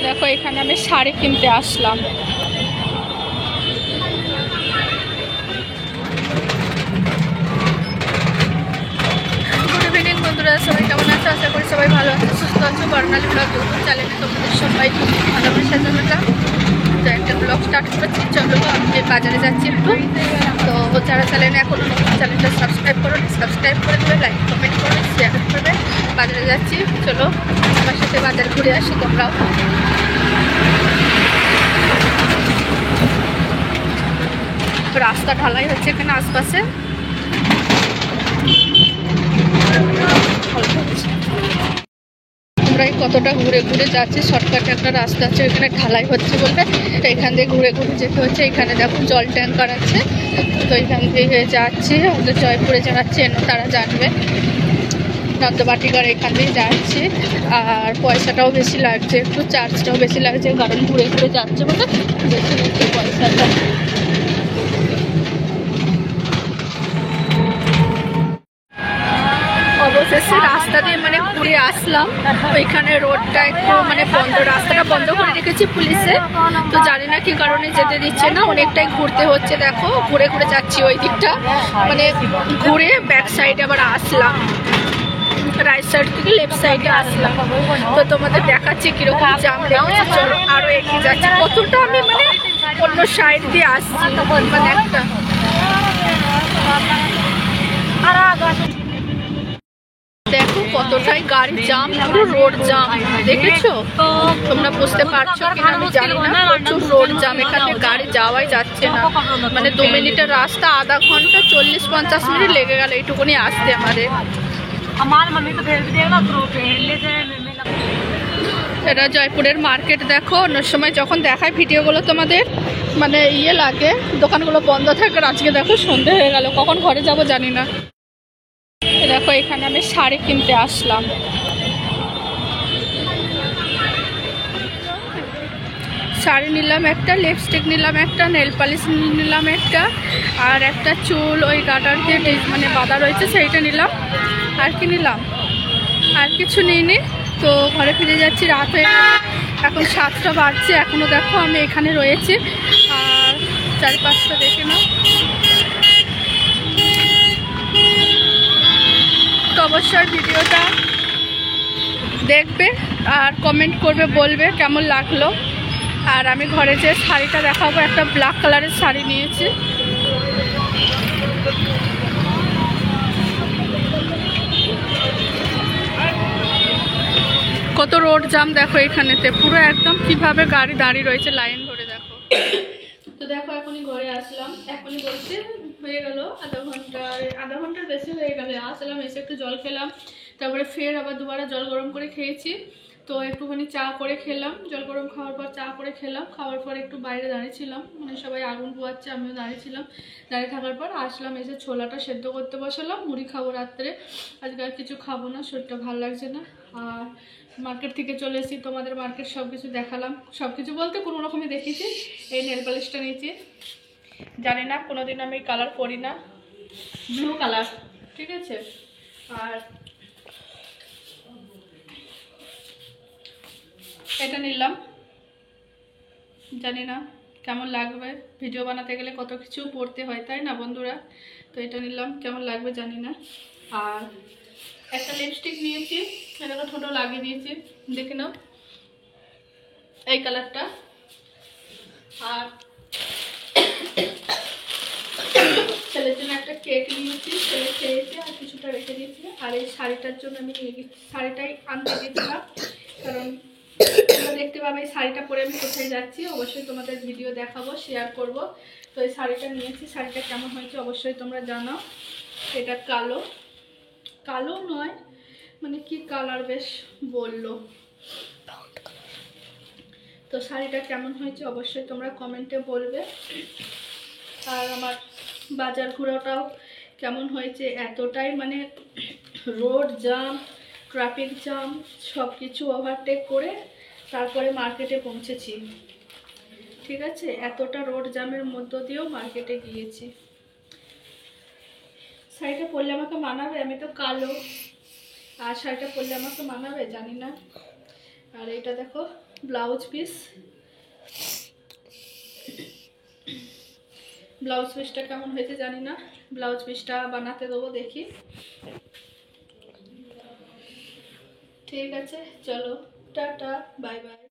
দেখো এখানে আমি শাড়ি কিনতে আসলাম। গুড ইভিনিং বন্ধুরা, সবাই কেমন আছো? আশা করি সবাই ভালো আছো, সুস্থ আছো। বর্ণালী ব্লগ ইউটিউব চ্যানেলে তোমাদের সবাই ভালোবাসা জানালাম। তো একটা ব্লগ স্টার্ট করেছি। চলো আমি বাজারে যাচ্ছি একটু। তো যারা চ্যানেলে এখনো নতুন, চ্যানেলটা সাবস্ক্রাইব করে দেবে, লাইক কমেন্ট করবে, শেয়ার করবে। বাজারে যাচ্ছি, চলো আমার সাথে বাজার ঘুরে আসি তোমরাও। রাস্তা ঢালাই হচ্ছে এখানে আশপাশে। আমরা কতটা ঘুরে ঘুরে যাচ্ছি, শর্টকাটে একটা রাস্তা আছে, এখানে ঢালাই হচ্ছে বলতে এখান দিয়ে ঘুরে ঘুরে যেতে হচ্ছে। এখানে দেখো জল ট্যাঙ্কার আছে, তো এখান থেকে যাচ্ছি। আমাদের জয়পুরে যারা চেনো তারা জানবে, নন্দবাটিকার এখান দিয়ে যাচ্ছি। আর পয়সাটাও বেশি লাগছে, একটু চার্জটাও বেশি লাগছে, কারণ ঘুরে ঘুরে যাচ্ছে বলে বেশি নিচ্ছে পয়সাটা। অবশেষে রাস্তা দিয়ে মানে ঘুরে আসলাম। ওইখানে রোডটা একটু মানে বন্ধ, রাস্তাটা বন্ধ করে রেখেছি পুলিশে, তো জানি না কি কারণে যেতে দিচ্ছে না, অনেকটাই ঘুরতে হচ্ছে। দেখো ঘুরে ঘুরে যাচ্ছি ওই দিকটা, মানে ঘুরে ব্যাক সাইডে আবার আসলাম, রাইট সাইড থেকে লেফট সাইডে আসলাম। তো তোমাদের দেখাচ্ছি কিরকম জাম লেগেছে। চলো আরো এগিয়ে যাচ্ছি। কতটা আমি মানে অন্য সাইড দিয়ে আসছি, মানে একটা দেখো কতটাই গাড়ি জাম, পুরো রোড জাম। দেখেছো তোমরা, বুঝতে পারছো কিনা আমি জানি না, প্রচুর রোড জাম। এখানে গাড়ি যাওয়াই যাচ্ছে না, মানে 2 মিনিটের রাস্তা আধা ঘন্টা 40-50 মিনিট লেগে গেল এইটুকুনি আসতে আমাদের। এটা জয়পুরের মার্কেট। দেখো অন্য সময় যখন দেখায় ভিডিওগুলো তোমাদের মানে ইয়ে লাগে, দোকানগুলো বন্ধ থাকে। আজকে দেখো সন্ধে হয়ে গেল, কখন ঘরে যাব জানি না। দেখো এখানে আমি শাড়ি কিনতে আসলাম। শাড়ি নিলাম একটা, লিপস্টিক নিলাম একটা, নেল পালিশ নিলাম একটা, আর একটা চুল ওই গাটার দিয়ে মানে বাঁধা রয়েছে সেইটা নিলাম। আর কি নিলাম, আর কিছু নিইনি। তো ঘরে ফিরে যাচ্ছি, রাত হয়ে গেছে, এখন 7টা বাজছে। এখনও দেখো আমি এখানে রয়েছি। আর চারপাশটা দেখে নাও। তো অবশ্যই ভিডিওটা দেখবে আর কমেন্ট করবে, বলবে কেমন লাগলো। আর আমি ঘরে যে শাড়িটা দেখাবো, একটা ব্ল্যাক কালারের শাড়ি নিয়েছি। কত রোড জাম দেখো এখানেতে, পুরো একদম কিভাবে গাড়ি দাঁড়িয়ে রয়েছে লাইন ধরে। দেখো তো দেখো এখনই ঘরে আসলাম, এখনই বলতে হয়ে গেল আধা ঘন্টার বেশি হয়ে গেল। আসলাম, এসে একটু জল খেলাম, তারপরে ফের আবার দুবার জল গরম করে খেয়েছি। তো একটুখানি চা করে খেলাম, জল গরম খাওয়ার পর চা করে খেলাম। খাওয়ার পর একটু বাইরে দাঁড়িয়েছিলাম, মানে সবাই আগুন পোয়াচ্ছে, আমিও দাঁড়িয়েছিলাম। দাঁড়িয়ে থাকার পর আসলাম, এসে ছোলাটা সেদ্ধ করতে বসালাম। মুড়ি খাবো রাত্রে, আজকে আর কিছু খাবো না, শরীরটা ভালো লাগছে না। আর মার্কেট থেকে চলে এসেছি, তোমাদের মার্কেট সব কিছু দেখালাম। সব কিছু বলতে কোনো রকমই দেখেছি। এই নেল পালিশটা নিয়েছি, জানি না কোনোদিন আমি কালার করি না, ব্লু কালার, ঠিক আছে। আর এটা নিলাম, জানি না কেমন লাগবে। ভিডিও বানাতে গেলে কত কিছু পড়তে হয়, তাই না বন্ধুরা? তো এটা নিলাম, কেমন লাগবে জানি না। আর একটা লিপস্টিক নিয়েছি, এটাকে ঠোঁটো লাগিয়ে দিয়েছি, দেখে নাও এই কালারটা। আর ছেলের জন্য একটা কেক নিয়েছি, ছেলে খেয়েছে, আর কিছুটা রেখে দিয়েছি। আর এই শাড়িটার জন্য আমি শাড়িটাই আনতে দিয়েছিলাম, কারণ তোমরা দেখতে পাবে এই শাড়িটা পরে আমি কোথায় যাচ্ছি। অবশ্যই তোমাদের ভিডিও দেখাবো, শেয়ার করব। তো এই শাড়িটা নিয়েছি, শাড়িটা কেমন হয়েছে অবশ্যই তোমরা জানাও। এটা কালো, কালো নয় মানে কি কালার বেশ বললো। তো শাড়িটা কেমন হয়েছে অবশ্যই তোমরা কমেন্টে বলবে। আর আমার বাজার ঘোরাটাও কেমন হয়েছে, এতটাই মানে রোড জাম, ট্রাফিক জাম, সব কিছু ওভারটেক করে তারপরে মার্কেটে পৌঁছেছি, ঠিক আছে। এতটা রোড জামের মধ্য দিয়েও মার্কেটে গিয়েছি। শাড়িটা পরলে আমাকে মানাবে? আমি তো কালো, আর শাড়িটা পরলে আমাকে মানাবে জানি না। আর আর এটা দেখো ব্লাউজ পিস, ব্লাউজ পিসটা কেমন হয়েছে জানি না, ব্লাউজ পিসটা বানাতে দেবো দেখি। ঠিক আছে, চলো টাটা, বাই বাই।